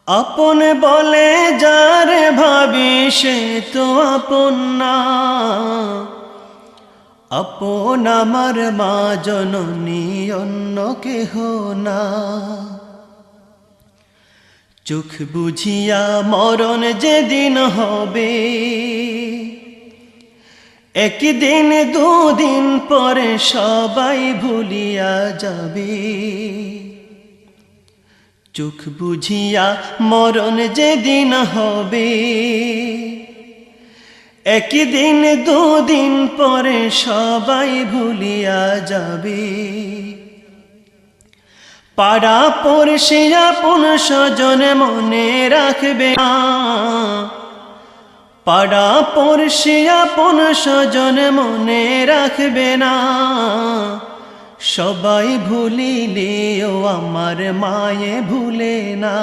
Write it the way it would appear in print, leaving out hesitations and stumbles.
আপন বলে যারে ভাবি সে তো আপন না, আপন আমার মা জননী অন্য কেহ না। চোখ বুঝিয়া মরণ যেদিন হবে, একদিন দুদিন পরে সবাই ভুলিয়া যাবে। চোখ বুঝিয়া মরণ যেদিন হবে, একদিন দুদিন পরে সবাই ভুলিয়া যাবে। পাড়া পড়শি আপন স্বজন মনে রাখবে না, পাড়া পড়শি আপন স্বজন মনে রাখবে না। সবাই ভুলিলেও আমার মায়ে ভুলে না।